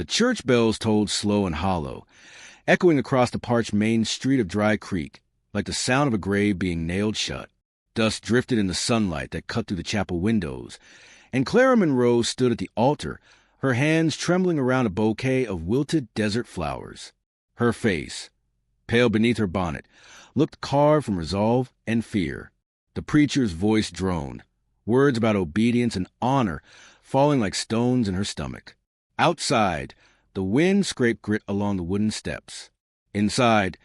The church bells tolled slow and hollow, echoing across the parched main street of Dry Creek, like the sound of a grave being nailed shut. Dust drifted in the sunlight that cut through the chapel windows, and Clara Monroe stood at the altar, her hands trembling around a bouquet of wilted desert flowers. Her face, pale beneath her bonnet, looked carved from resolve and fear. The preacher's voice droned, words about obedience and honor falling like stones in her stomach. Outside, the wind scraped grit along the wooden steps. Inside,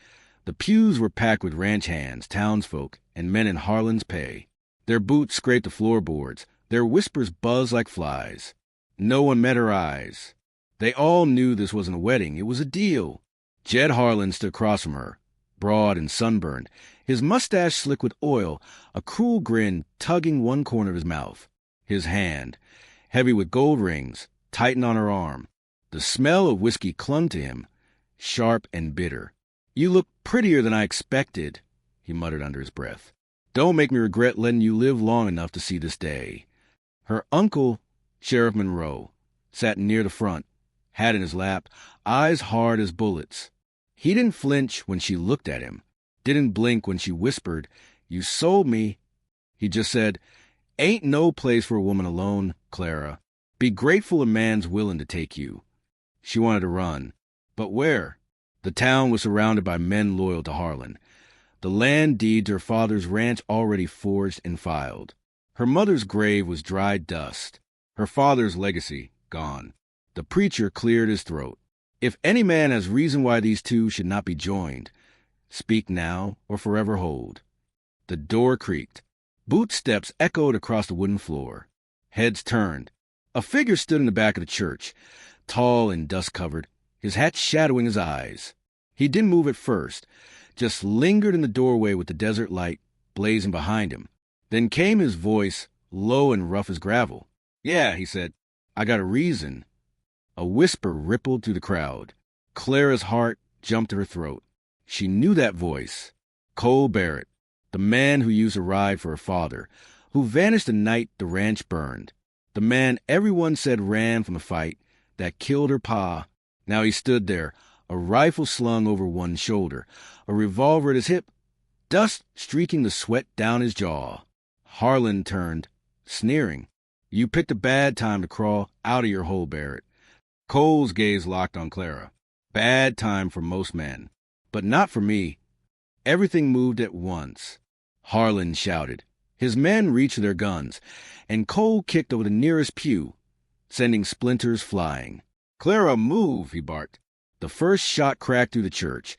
the pews were packed with ranch hands, townsfolk, and men in Harlan's pay. Their boots scraped the floorboards, their whispers buzzed like flies. No one met her eyes. They all knew this wasn't a wedding, it was a deal. Jed Harlan stood across from her, broad and sunburned, his mustache slick with oil, a cruel grin tugging one corner of his mouth. His hand, heavy with gold rings, tightened on her arm. The smell of whiskey clung to him, sharp and bitter. "You look prettier than I expected," he muttered under his breath. "Don't make me regret letting you live long enough to see this day." Her uncle, Sheriff Monroe, sat near the front, hat in his lap, eyes hard as bullets. He didn't flinch when she looked at him, didn't blink when she whispered, "You sold me." He just said, "Ain't no place for a woman alone, Clara. Be grateful a man's willing to take you." She wanted to run. But where? The town was surrounded by men loyal to Harlan. The land deed to her father's ranch already forged and filed. Her mother's grave was dry dust. Her father's legacy gone. The preacher cleared his throat. "If any man has reason why these two should not be joined, speak now or forever hold." The door creaked. Boot steps echoed across the wooden floor. Heads turned. A figure stood in the back of the church, tall and dust-covered, his hat shadowing his eyes. He didn't move at first, just lingered in the doorway with the desert light blazing behind him. Then came his voice, low and rough as gravel. "Yeah," he said, "I got a reason." A whisper rippled through the crowd. Clara's heart jumped to her throat. She knew that voice. Cole Barrett, the man who used to ride for her father, who vanished the night the ranch burned. The man everyone said ran from the fight that killed her pa. Now he stood there, a rifle slung over one shoulder, a revolver at his hip, dust streaking the sweat down his jaw. Harlan turned, sneering. "You picked a bad time to crawl out of your hole, Barrett." Cole's gaze locked on Clara. "Bad time for most men, but not for me." Everything moved at once. Harlan shouted. His men reached for their guns, and Cole kicked over the nearest pew, sending splinters flying. "Clara, move!" he barked. The first shot cracked through the church,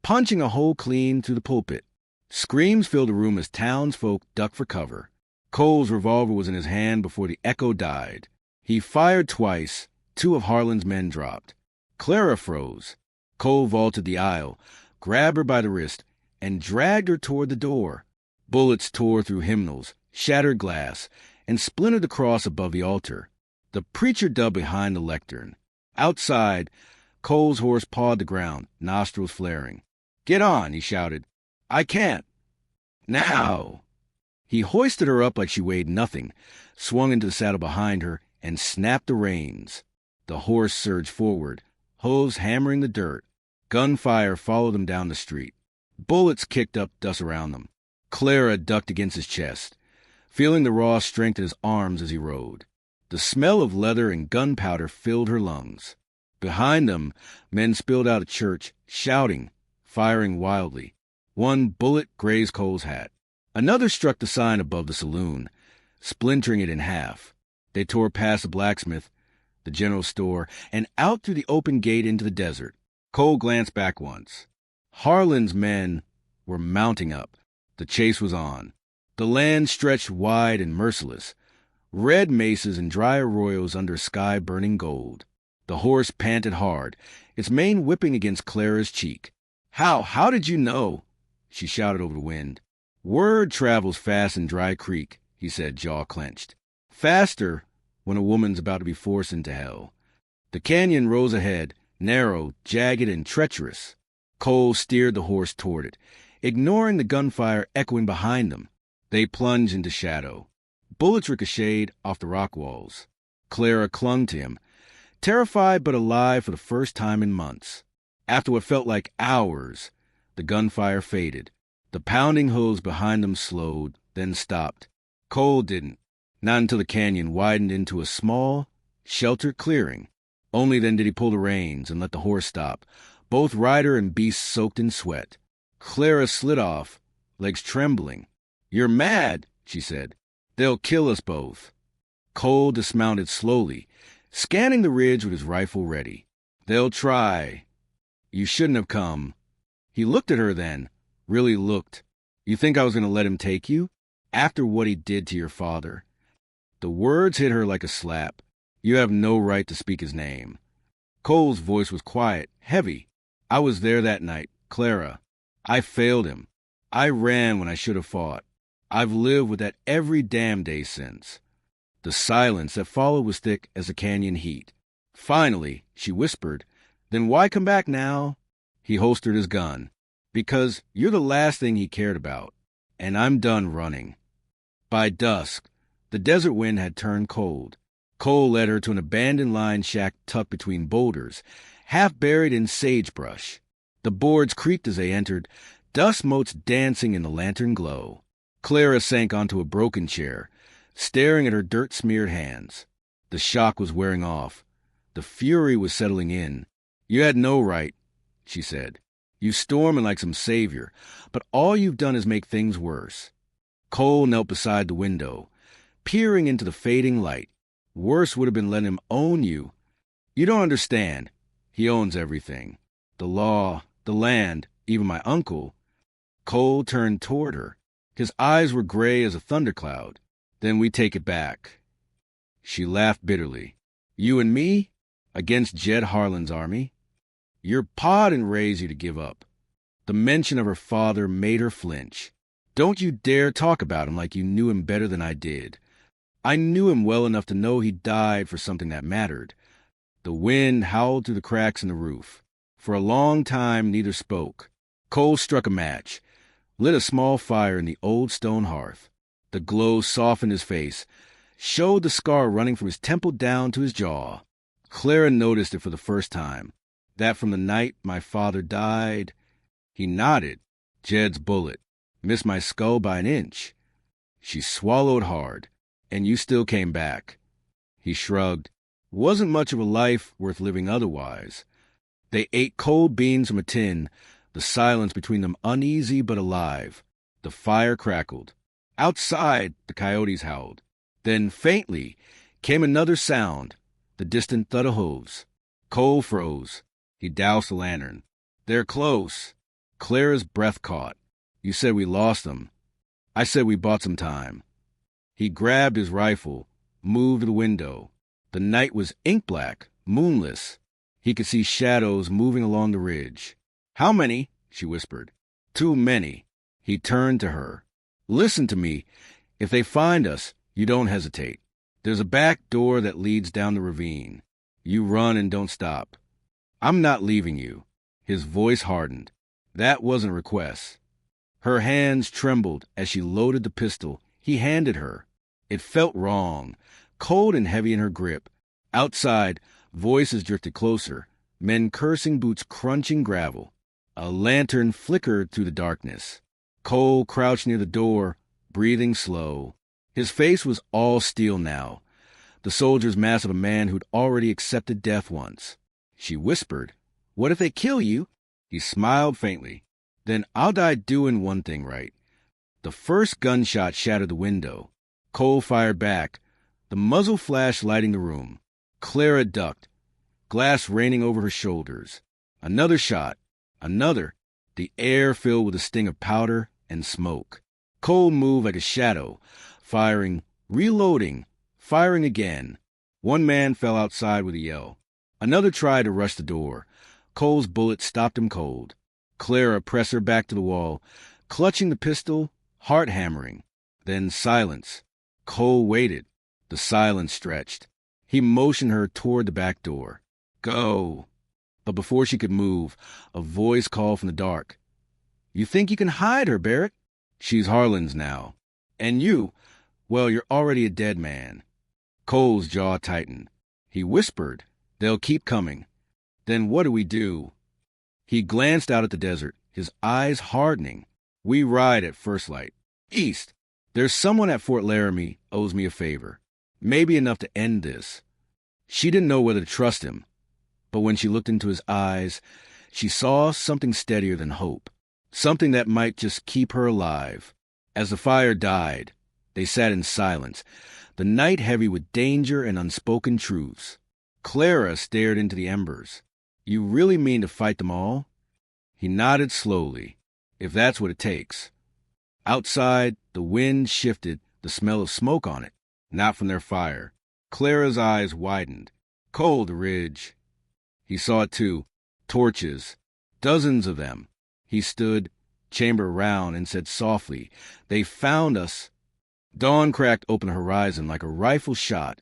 punching a hole clean through the pulpit. Screams filled the room as townsfolk ducked for cover. Cole's revolver was in his hand before the echo died. He fired twice. Two of Harlan's men dropped. Clara froze. Cole vaulted the aisle, grabbed her by the wrist, and dragged her toward the door. Bullets tore through hymnals, shattered glass, and splintered the cross above the altar. The preacher dubbed behind the lectern. Outside, Cole's horse pawed the ground, nostrils flaring. "Get on," he shouted. "I can't." "Now!" He hoisted her up like she weighed nothing, swung into the saddle behind her, and snapped the reins. The horse surged forward, hooves hammering the dirt. Gunfire followed them down the street. Bullets kicked up dust around them. Clara ducked against his chest, feeling the raw strength in his arms as he rode. The smell of leather and gunpowder filled her lungs. Behind them, men spilled out of church, shouting, firing wildly. One bullet grazed Cole's hat. Another struck the sign above the saloon, splintering it in half. They tore past the blacksmith, the general store, and out through the open gate into the desert. Cole glanced back once. Harlan's men were mounting up. The chase was on. The land stretched wide and merciless, red mesas and dry arroyos under sky burning gold. The horse panted hard, its mane whipping against Clara's cheek. How did you know?" she shouted over the wind. "Word travels fast in Dry Creek," he said, jaw clenched. "Faster when a woman's about to be forced into hell." The canyon rose ahead, narrow, jagged, and treacherous. Cole steered the horse toward it, ignoring the gunfire echoing behind them. They plunged into shadow. Bullets ricocheted off the rock walls. Clara clung to him, Terrified but alive for the first time in months. After what felt like hours, the gunfire faded. The pounding hooves behind them slowed, then stopped. Cole didn't. Not until the canyon widened into a small, sheltered clearing. Only then did he pull the reins and let the horse stop, both rider and beast soaked in sweat. Clara slid off, legs trembling. "You're mad," she said. "They'll kill us both." Cole dismounted slowly, scanning the ridge with his rifle ready. "They'll try. You shouldn't have come." He looked at her then, really looked. "You think I was going to let him take you? After what he did to your father?" The words hit her like a slap. "You have no right to speak his name." Cole's voice was quiet, heavy. "I was there that night, Clara. I failed him. I ran when I should have fought. I've lived with that every damn day since." The silence that followed was thick as the canyon heat. Finally, she whispered, "Then why come back now?" He holstered his gun. "Because you're the last thing he cared about, and I'm done running." By dusk, the desert wind had turned cold. Cole led her to an abandoned line shack tucked between boulders, half buried in sagebrush. The boards creaked as they entered, dust motes dancing in the lantern glow. Clara sank onto a broken chair, staring at her dirt-smeared hands. The shock was wearing off. The fury was settling in. "You had no right," she said. "You storming like some savior, but all you've done is make things worse." Cole knelt beside the window, peering into the fading light. "Worse would have been letting him own you. You don't understand. He owns everything. The law, the land, even my uncle." Cole turned toward her. His eyes were gray as a thundercloud. "Then we take it back." She laughed bitterly. "You and me? Against Jed Harlan's army? Your pa didn't raise you to give up." The mention of her father made her flinch. "Don't you dare talk about him like you knew him better than I did. I knew him well enough to know he died for something that mattered." The wind howled through the cracks in the roof. For a long time, neither spoke. Cole struck a match, lit a small fire in the old stone hearth. The glow softened his face, showed the scar running from his temple down to his jaw. Clara noticed it for the first time. "That from the night my father died?" He nodded. "Jed's bullet. Missed my skull by an inch." She swallowed hard. "And you still came back." He shrugged. "Wasn't much of a life worth living otherwise." They ate cold beans from a tin, the silence between them uneasy but alive. The fire crackled. Outside, the coyotes howled. Then, faintly, came another sound, the distant thud of hooves. Cole froze. He doused the lantern. "They're close." Clara's breath caught. "You said we lost them." "I said we bought some time." He grabbed his rifle, moved to the window. The night was ink-black, moonless. He could see shadows moving along the ridge. "How many?" she whispered. "Too many." He turned to her. "Listen to me. If they find us, you don't hesitate. There's a back door that leads down the ravine. You run and don't stop. I'm not leaving you." His voice hardened. That wasn't a request. Her hands trembled as she loaded the pistol he handed her. It felt wrong, cold and heavy in her grip. Outside, voices drifted closer, men cursing, boots crunching gravel. A lantern flickered through the darkness. Cole crouched near the door, breathing slow. His face was all steel now, the soldier's mask of a man who'd already accepted death once. She whispered, "What if they kill you?" He smiled faintly. "Then I'll die doing one thing right." The first gunshot shattered the window. Cole fired back, the muzzle flash lighting the room. Clara ducked, glass raining over her shoulders. Another shot. Another. The air filled with the sting of powder and smoke. Cole moved like a shadow, firing, reloading, firing again. One man fell outside with a yell. Another tried to rush the door. Cole's bullet stopped him cold. Clara pressed her back to the wall, clutching the pistol, heart hammering. Then silence. Cole waited. The silence stretched. He motioned her toward the back door. "Go." But before she could move, a voice called from the dark. "You think you can hide her, Barrett? She's Harlan's now. And you, well, you're already a dead man." Cole's jaw tightened. He whispered, They'll keep coming. Then what do we do? He glanced out at the desert, his eyes hardening. We ride at first light. East. There's someone at Fort Laramie owes me a favor. Maybe enough to end this. She didn't know whether to trust him, but when she looked into his eyes, she saw something steadier than hope, something that might just keep her alive. As the fire died, they sat in silence, the night heavy with danger and unspoken truths. Clara stared into the embers. You really mean to fight them all? He nodded slowly. If that's what it takes. Outside, the wind shifted, the smell of smoke on it, not from their fire. Clara's eyes widened. Cold ridge. He saw it too. Torches. Dozens of them. He stood, chamber round, and said softly, They found us. Dawn cracked open the horizon like a rifle shot,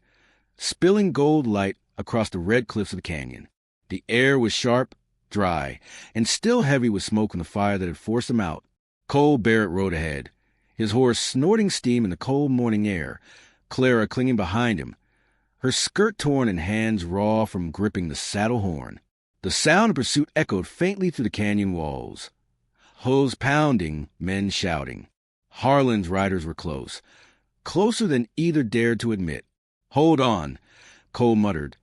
spilling gold light across the red cliffs of the canyon. The air was sharp, dry, and still heavy with smoke from the fire that had forced them out. Cole Barrett rode ahead, his horse snorting steam in the cold morning air, Clara clinging behind him, her skirt torn and hands raw from gripping the saddle horn. The sound of pursuit echoed faintly through the canyon walls. Hooves pounding, men shouting. Harlan's riders were close, closer than either dared to admit. Hold on, Cole muttered,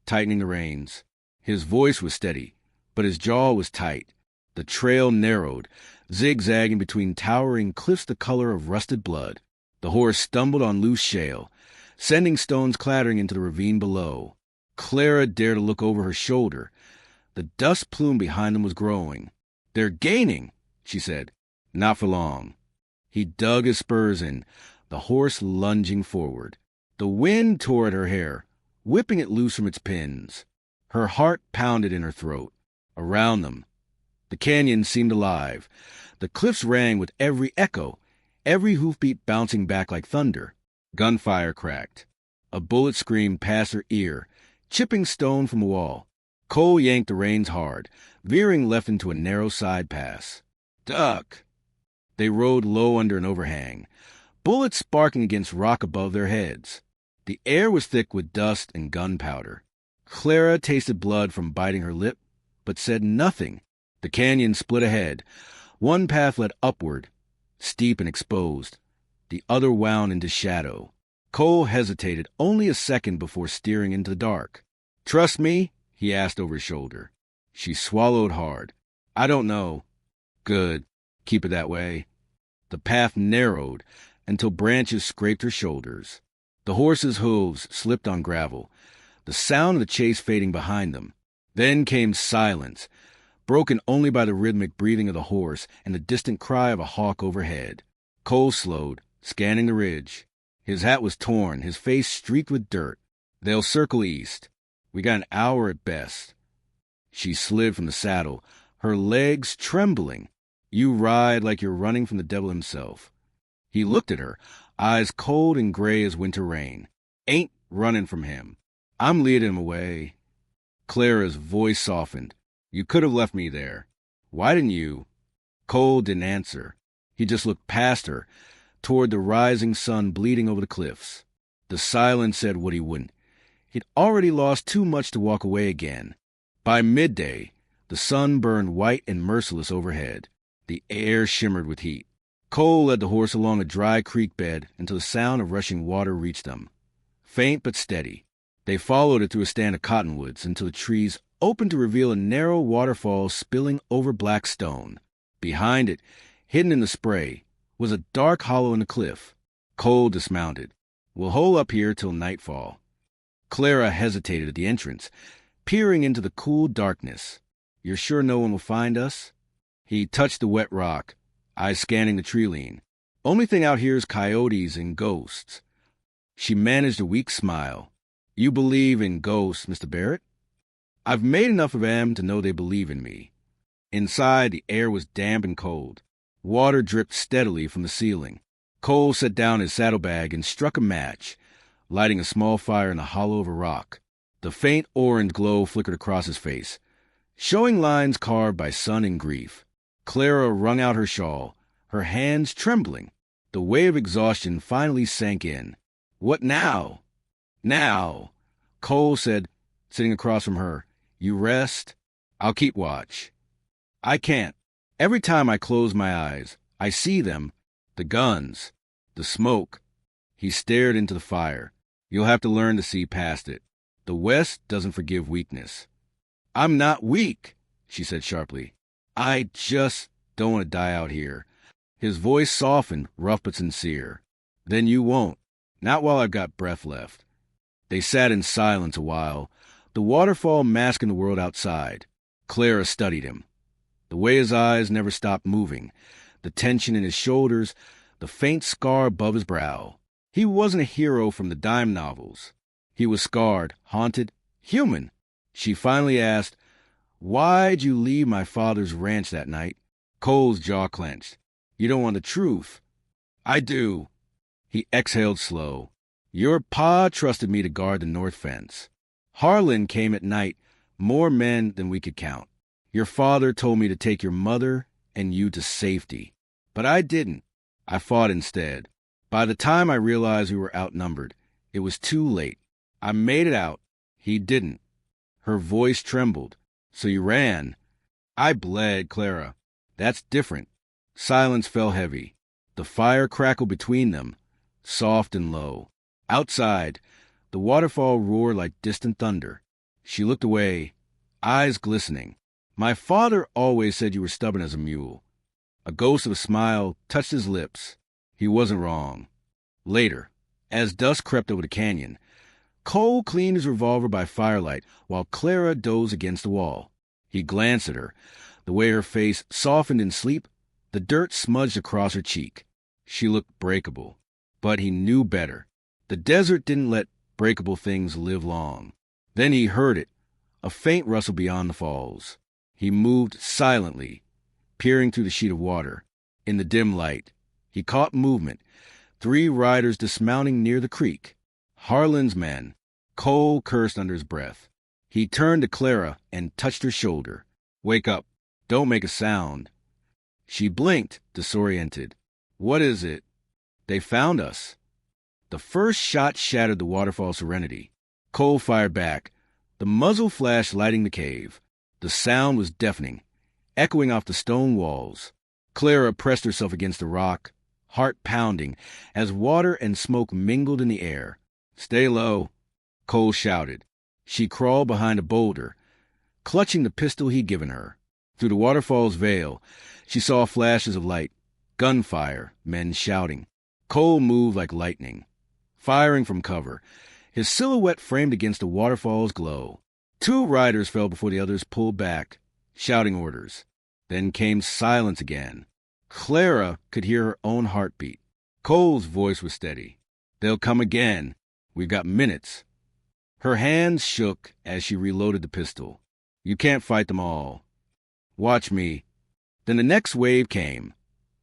tightening the reins. His voice was steady, but his jaw was tight. The trail narrowed, zigzagging between towering cliffs the color of rusted blood. The horse stumbled on loose shale, sending stones clattering into the ravine below. Clara dared to look over her shoulder. The dust plume behind them was growing. They're gaining, she said. Not for long. He dug his spurs in, the horse lunging forward. The wind tore at her hair, whipping it loose from its pins. Her heart pounded in her throat. Around them, the canyon seemed alive. The cliffs rang with every echo, every hoofbeat bouncing back like thunder. Gunfire cracked. A bullet screamed past her ear, chipping stone from a wall. Cole yanked the reins hard, veering left into a narrow side pass. Duck! They rode low under an overhang, bullets sparking against rock above their heads. The air was thick with dust and gunpowder. Clara tasted blood from biting her lip, but said nothing. The canyon split ahead. One path led upward, steep and exposed. The other wound into shadow. Cole hesitated only a second before steering into the dark. Trust me? He asked over his shoulder. She swallowed hard. I don't know. Good. Keep it that way. The path narrowed until branches scraped her shoulders. The horse's hooves slipped on gravel, the sound of the chase fading behind them. Then came silence, broken only by the rhythmic breathing of the horse and the distant cry of a hawk overhead. Cole slowed, scanning the ridge. His hat was torn, his face streaked with dirt. They'll circle east. We got an hour at best. She slid from the saddle, her legs trembling. You ride like you're running from the devil himself. He looked at her, eyes cold and gray as winter rain. Ain't running from him. I'm leading him away. Clara's voice softened. You could have left me there. Why didn't you? Cole didn't answer. He just looked past her, toward the rising sun bleeding over the cliffs. The silence said what he wouldn't. He'd already lost too much to walk away again. By midday, the sun burned white and merciless overhead. The air shimmered with heat. Cole led the horse along a dry creek bed until the sound of rushing water reached them. Faint but steady. They followed it through a stand of cottonwoods until the trees opened to reveal a narrow waterfall spilling over black stone. Behind it, hidden in the spray, was a dark hollow in the cliff. Cole dismounted. We'll hole up here till nightfall. Clara hesitated at the entrance, peering into the cool darkness. You're sure no one will find us? He touched the wet rock, eyes scanning the tree-line. Only thing out here is coyotes and ghosts. She managed a weak smile. You believe in ghosts, Mr. Barrett? I've made enough of them to know they believe in me. Inside, the air was damp and cold. Water dripped steadily from the ceiling. Cole set down his saddlebag and struck a match, lighting a small fire in the hollow of a rock. The faint orange glow flickered across his face, showing lines carved by sun and grief. Clara wrung out her shawl, her hands trembling. The wave of exhaustion finally sank in. What now? Now, Cole said, sitting across from her. You rest. I'll keep watch. I can't. Every time I close my eyes, I see them. The guns. The smoke. He stared into the fire. You'll have to learn to see past it. The West doesn't forgive weakness. I'm not weak, she said sharply. I just don't want to die out here. His voice softened, rough but sincere. Then you won't. Not while I've got breath left. They sat in silence a while, the waterfall masking the world outside. Clara studied him. The way his eyes never stopped moving, the tension in his shoulders, the faint scar above his brow. He wasn't a hero from the dime novels. He was scarred, haunted, human. She finally asked, Why'd you leave my father's ranch that night? Cole's jaw clenched. You don't want the truth. I do. He exhaled slow. Your pa trusted me to guard the north fence. Harlan came at night, more men than we could count. Your father told me to take your mother and you to safety. But I didn't. I fought instead. By the time I realized we were outnumbered, it was too late. I made it out. He didn't. Her voice trembled. So you ran. I bled, Clara. That's different. Silence fell heavy. The fire crackled between them, soft and low. Outside, the waterfall roared like distant thunder. She looked away, eyes glistening. My father always said you were stubborn as a mule. A ghost of a smile touched his lips. He wasn't wrong. Later, as dusk crept over the canyon, Cole cleaned his revolver by firelight while Clara dozed against the wall. He glanced at her, the way her face softened in sleep, the dirt smudged across her cheek. She looked breakable, but he knew better. The desert didn't let breakable things live long. Then he heard it, a faint rustle beyond the falls. He moved silently, peering through the sheet of water. In the dim light, he caught movement, 3 riders dismounting near the creek. Harlan's men. Cole cursed under his breath. He turned to Clara and touched her shoulder. Wake up. Don't make a sound. She blinked, disoriented. What is it? They found us. The first shot shattered the waterfall's serenity. Cole fired back, the muzzle flash lighting the cave. The sound was deafening, echoing off the stone walls. Clara pressed herself against the rock, heart pounding, as water and smoke mingled in the air. Stay low, Cole shouted. She crawled behind a boulder, clutching the pistol he'd given her. Through the waterfall's veil, she saw flashes of light, gunfire, men shouting. Cole moved like lightning, firing from cover, his silhouette framed against the waterfall's glow. 2 riders fell before the others pulled back, shouting orders. Then came silence again. Clara could hear her own heartbeat. Cole's voice was steady. They'll come again. We've got minutes. Her hands shook as she reloaded the pistol. You can't fight them all. Watch me. Then the next wave came.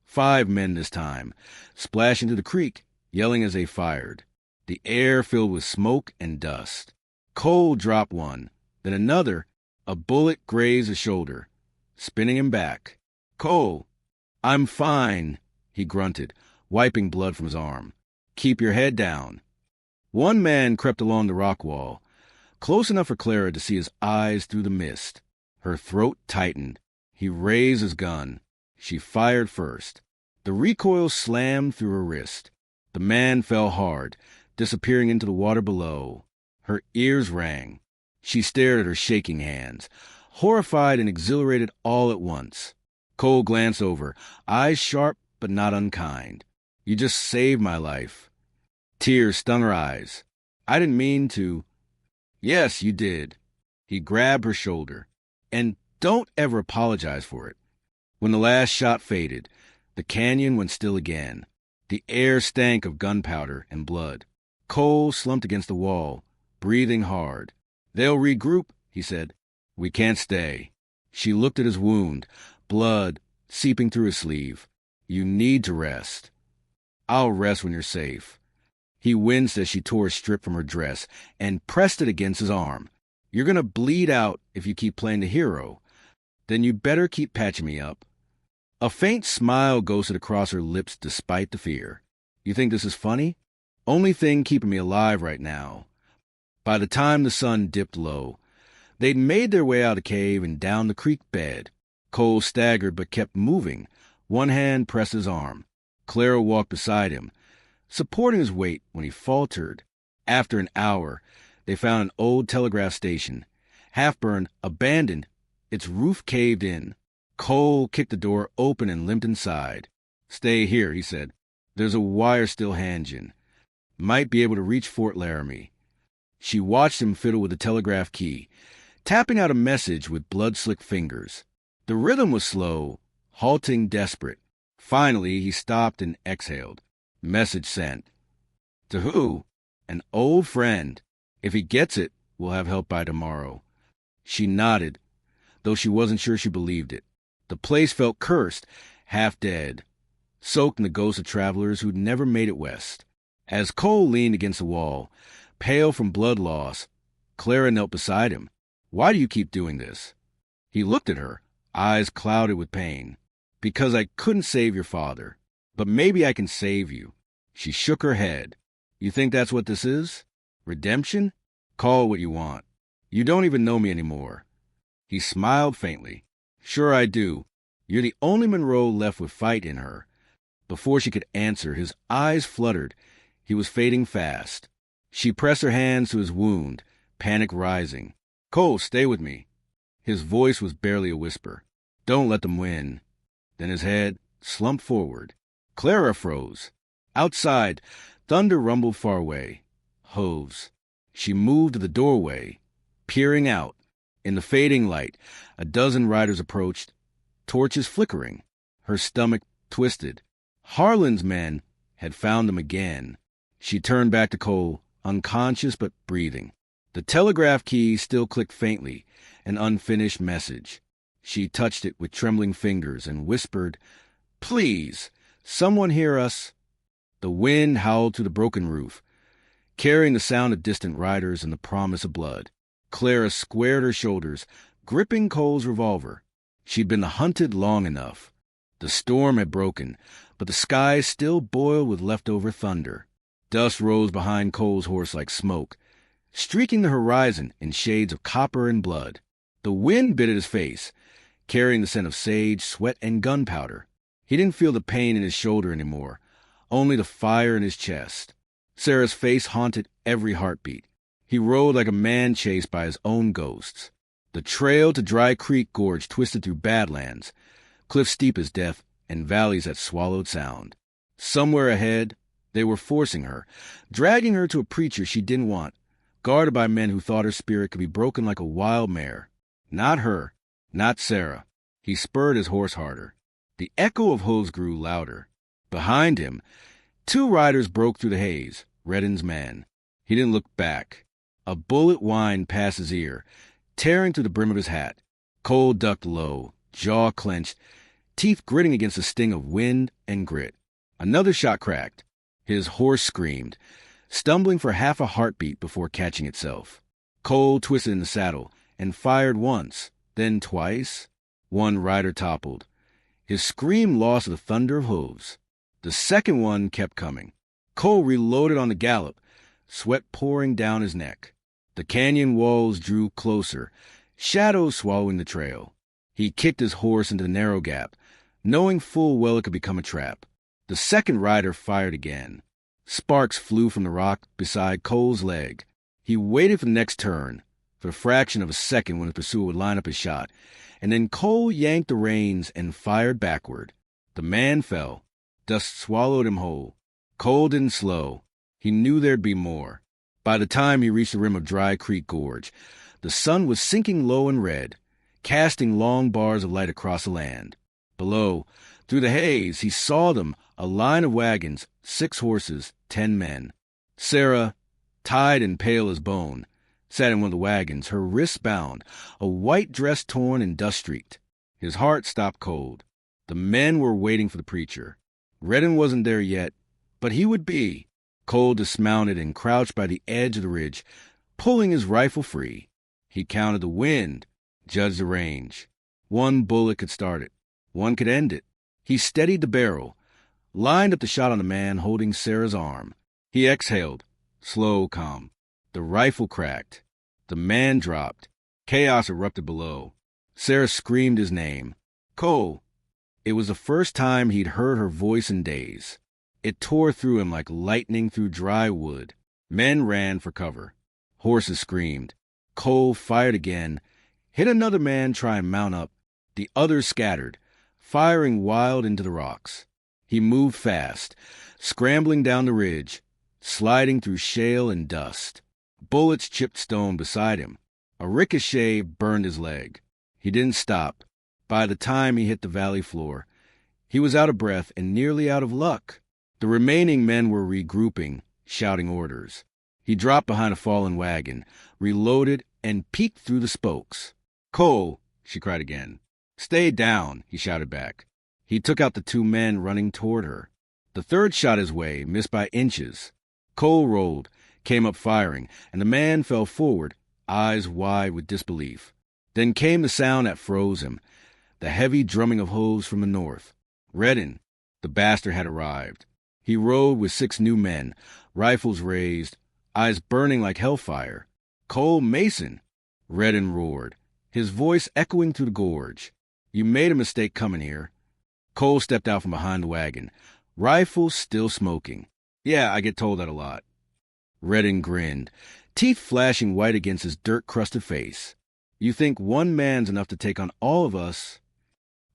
5 men this time, splashing into the creek, yelling as they fired. The air filled with smoke and dust. Cole dropped one. Then another, a bullet grazed his shoulder, spinning him back. Cole, I'm fine, he grunted, wiping blood from his arm. Keep your head down. One man crept along the rock wall, close enough for Clara to see his eyes through the mist. Her throat tightened. He raised his gun. She fired first. The recoil slammed through her wrist. The man fell hard, disappearing into the water below. Her ears rang. She stared at her shaking hands, horrified and exhilarated all at once. Cole glanced over, eyes sharp but not unkind. You just saved my life. Tears stung her eyes. I didn't mean to. Yes, you did. He grabbed her shoulder. And don't ever apologize for it. When the last shot faded, the canyon went still again. The air stank of gunpowder and blood. Cole slumped against the wall, breathing hard. They'll regroup, he said. We can't stay. She looked at his wound, blood seeping through his sleeve. You need to rest. I'll rest when you're safe. He winced as she tore a strip from her dress and pressed it against his arm. You're going to bleed out if you keep playing the hero. Then you better keep patching me up. A faint smile ghosted across her lips despite the fear. You think this is funny? Only thing keeping me alive right now. By the time the sun dipped low, they'd made their way out of the cave and down the creek bed. Cole staggered but kept moving. One hand pressed his arm. Clara walked beside him, supporting his weight when he faltered. After an hour, they found an old telegraph station, half-burned, abandoned, its roof caved in. Cole kicked the door open and limped inside. "Stay here," he said. "There's a wire still hanging. Might be able to reach Fort Laramie." She watched him fiddle with the telegraph key, tapping out a message with blood-slicked fingers. The rhythm was slow, halting, desperate. Finally, he stopped and exhaled. Message sent. To who? An old friend. If he gets it, we'll have help by tomorrow. She nodded, though she wasn't sure she believed it. The place felt cursed, half dead, soaked in the ghosts of travelers who'd never made it west. As Cole leaned against the wall, pale from blood loss, Clara knelt beside him. "Why do you keep doing this?" He looked at her, eyes clouded with pain. "Because I couldn't save your father. But maybe I can save you." She shook her head. "You think that's what this is? Redemption? Call it what you want. You don't even know me anymore." He smiled faintly. "Sure I do. You're the only Monroe left with fight in her." Before she could answer, his eyes fluttered. He was fading fast. She pressed her hands to his wound, panic rising. "Cole, stay with me." His voice was barely a whisper. "Don't let them win." Then his head slumped forward. Clara froze. Outside, thunder rumbled far away. Hooves. She moved to the doorway, peering out. In the fading light, a dozen riders approached, torches flickering. Her stomach twisted. Harlan's men had found them again. She turned back to Cole, unconscious but breathing. The telegraph key still clicked faintly, an unfinished message. She touched it with trembling fingers and whispered, "Please, someone hear us." The wind howled through the broken roof, carrying the sound of distant riders and the promise of blood. Clara squared her shoulders, gripping Cole's revolver. She'd been hunted long enough. The storm had broken, but the sky still boiled with leftover thunder. Dust rose behind Cole's horse like smoke, streaking the horizon in shades of copper and blood. The wind bit at his face, carrying the scent of sage, sweat, and gunpowder. He didn't feel the pain in his shoulder anymore, only the fire in his chest. Sarah's face haunted every heartbeat. He rode like a man chased by his own ghosts. The trail to Dry Creek Gorge twisted through badlands, cliffs steep as death, and valleys that swallowed sound. Somewhere ahead, they were forcing her, dragging her to a preacher she didn't want, guarded by men who thought her spirit could be broken like a wild mare. Not her, not Sarah. He spurred his horse harder. The echo of hooves grew louder. Behind him, two riders broke through the haze, Redden's men. He didn't look back. A bullet whined past his ear, tearing through the brim of his hat. Cole ducked low, jaw clenched, teeth gritting against the sting of wind and grit. Another shot cracked. His horse screamed, stumbling for half a heartbeat before catching itself. Cole twisted in the saddle and fired once, then twice. One rider toppled. His scream lost the thunder of hooves. The second one kept coming. Cole reloaded on the gallop, sweat pouring down his neck. The canyon walls drew closer, shadows swallowing the trail. He kicked his horse into the narrow gap, knowing full well it could become a trap. The second rider fired again. Sparks flew from the rock beside Cole's leg. He waited for the next turn, for a fraction of a second when his pursuer would line up his shot, and then Cole yanked the reins and fired backward. The man fell. Dust swallowed him whole. Cole didn't slow. He knew there'd be more. By the time he reached the rim of Dry Creek Gorge, the sun was sinking low and red, casting long bars of light across the land. Below, through the haze, he saw them, a line of wagons, 6 horses, 10 men. Sarah, tied and pale as bone, sat in one of the wagons, her wrists bound, a white dress torn and dust-streaked. His heart stopped cold. The men were waiting for the preacher. Redden wasn't there yet, but he would be. Cole dismounted and crouched by the edge of the ridge, pulling his rifle free. He counted the wind, judged the range. One bullet could start it. One could end it. He steadied the barrel, lined up the shot on the man holding Sarah's arm. He exhaled, slow, calm. The rifle cracked. The man dropped. Chaos erupted below. Sarah screamed his name. Cole! It was the first time he'd heard her voice in days. It tore through him like lightning through dry wood. Men ran for cover. Horses screamed. Cole fired again, hit another man trying to mount up. The others scattered, firing wild into the rocks. He moved fast, scrambling down the ridge, sliding through shale and dust. Bullets chipped stone beside him. A ricochet burned his leg. He didn't stop. By the time he hit the valley floor, he was out of breath and nearly out of luck. The remaining men were regrouping, shouting orders. He dropped behind a fallen wagon, reloaded, and peeked through the spokes. Cole, she cried again. Stay down, he shouted back. He took out the two men running toward her. The third shot his way, missed by inches. Cole rolled, came up firing, and the man fell forward, eyes wide with disbelief. Then came the sound that froze him, the heavy drumming of hooves from the north. Ridden, the bastard had arrived. He rode with 6 new men, rifles raised, eyes burning like hellfire. Cole Mason! Ridden roared, his voice echoing through the gorge. You made a mistake coming here. Cole stepped out from behind the wagon, rifle still smoking. Yeah, I get told that a lot. Ridden grinned, teeth flashing white against his dirt-crusted face. You think one man's enough to take on all of us?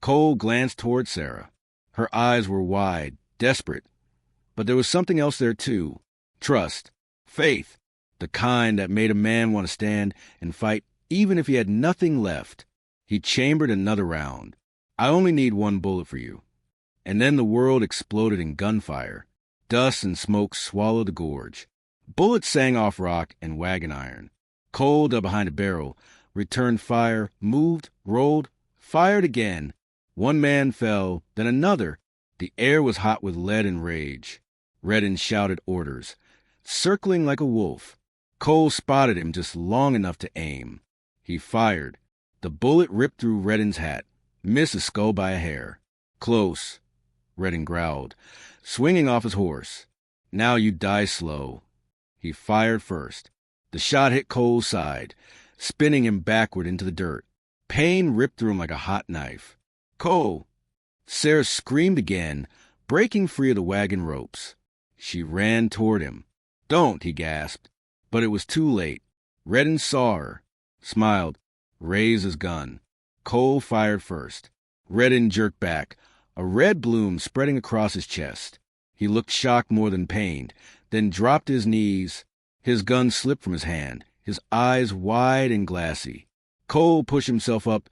Cole glanced toward Sarah. Her eyes were wide, desperate. But there was something else there, too. Trust. Faith. The kind that made a man want to stand and fight even if he had nothing left. He chambered another round. I only need 1 bullet for you. And then the world exploded in gunfire. Dust and smoke swallowed the gorge. Bullets sang off rock and wagon iron. Cole dug behind a barrel, returned fire, moved, rolled, fired again. 1 man fell, then another. The air was hot with lead and rage. Ridden shouted orders, circling like a wolf. Cole spotted him just long enough to aim. He fired. The bullet ripped through Ridden's hat, missed his skull by a hair. Close, Ridden growled, swinging off his horse. Now you die slow. He fired first. The shot hit Cole's side, spinning him backward into the dirt. Pain ripped through him like a hot knife. Cole! Sarah screamed again, breaking free of the wagon ropes. She ran toward him. Don't, he gasped. But it was too late. Ridden saw her, smiled, raised his gun. Cole fired first. Ridden jerked back, a red bloom spreading across his chest. He looked shocked more than pained, then dropped his knees. His gun slipped from his hand, his eyes wide and glassy. Cole pushed himself up,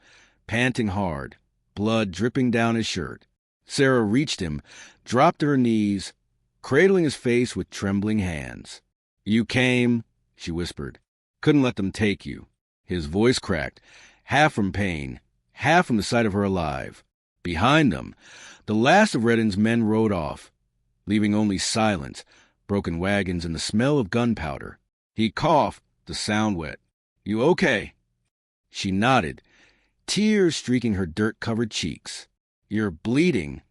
panting hard, blood dripping down his shirt. Sarah reached him, dropped to her knees, cradling his face with trembling hands. You came, she whispered. Couldn't let them take you. His voice cracked, half from pain, half from the sight of her alive. Behind them, the last of Ridden's men rode off, leaving only silence, broken wagons, and the smell of gunpowder. He coughed, the sound wet. You okay? She nodded, tears streaking her dirt-covered cheeks. You're bleeding.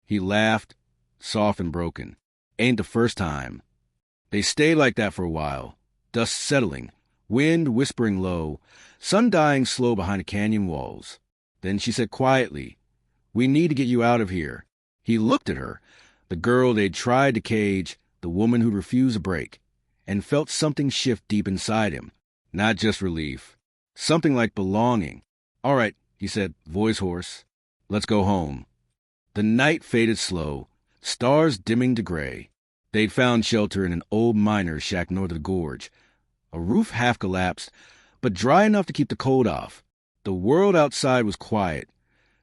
He laughed, soft and broken. Ain't the first time. They stayed like that for a while, dust settling, wind whispering low, sun dying slow behind the canyon walls. Then she said quietly, We need to get you out of here. He looked at her, the girl they'd tried to cage, the woman who'd refused a break, and felt something shift deep inside him. Not just relief. Something like belonging. All right, he said, voice hoarse. Let's go home. The night faded slow, stars dimming to gray. They'd found shelter in an old miner's shack north of the gorge. A roof half collapsed, but dry enough to keep the cold off. The world outside was quiet,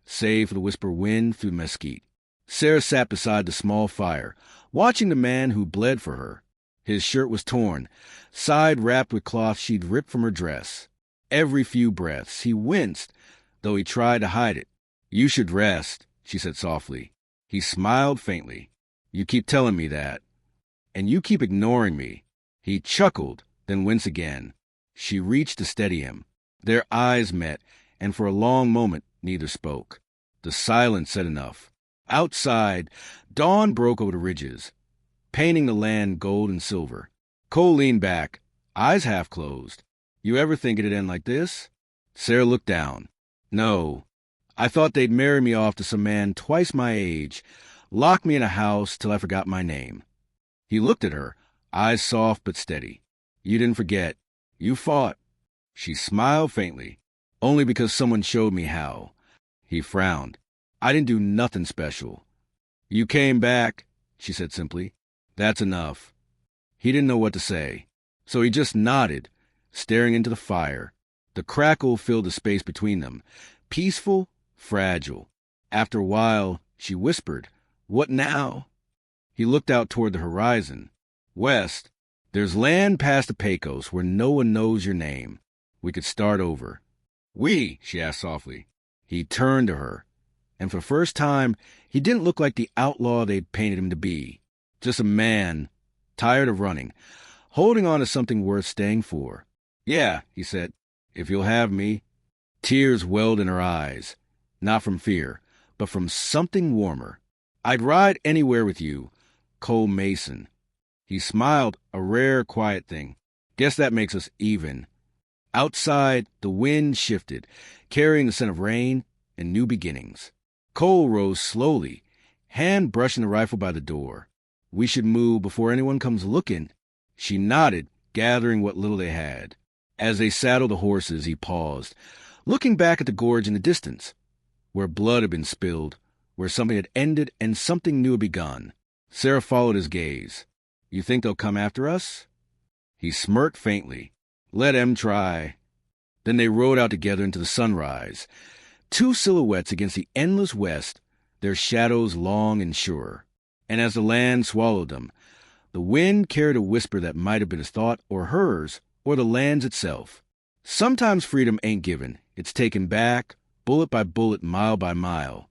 save for the whisper wind through the mesquite. Sarah sat beside the small fire, watching the man who bled for her. His shirt was torn, side wrapped with cloth she'd ripped from her dress. Every few breaths, he winced, though he tried to hide it. You should rest, she said softly. He smiled faintly. You keep telling me that. And you keep ignoring me. He chuckled, then winced again. She reached to steady him. Their eyes met, and for a long moment neither spoke. The silence said enough. Outside, dawn broke over the ridges, painting the land gold and silver. Cole leaned back, eyes half closed. You ever think it'd end like this? Sarah looked down. No. I thought they'd marry me off to some man twice my age, lock me in a house till I forgot my name. He looked at her, eyes soft but steady. You didn't forget. You fought. She smiled faintly. Only because someone showed me how. He frowned. I didn't do nothing special. You came back, she said simply. That's enough. He didn't know what to say, so he just nodded, staring into the fire. The crackle filled the space between them, peaceful, fragile. After a while, she whispered, What now? He looked out toward the horizon. West, there's land past the Pecos where no one knows your name. We could start over. She asked softly. He turned to her, and for the first time, he didn't look like the outlaw they'd painted him to be. Just a man, tired of running, holding on to something worth staying for. Yeah, he said, if you'll have me. Tears welled in her eyes, not from fear, but from something warmer. I'd ride anywhere with you, Cole Mason. He smiled, a rare, quiet thing. Guess that makes us even. Outside, the wind shifted, carrying the scent of rain and new beginnings. Cole rose slowly, hand brushing the rifle by the door. We should move before anyone comes looking. She nodded, gathering what little they had. As they saddled the horses, he paused, looking back at the gorge in the distance, where blood had been spilled, where something had ended and something new had begun. Sarah followed his gaze. You think they'll come after us? He smirked faintly. Let 'em try. Then they rode out together into the sunrise, two silhouettes against the endless west, their shadows long and sure. And as the land swallowed them, the wind carried a whisper that might have been his thought or hers or the land's itself. Sometimes freedom ain't given. It's taken back, bullet by bullet, mile by mile.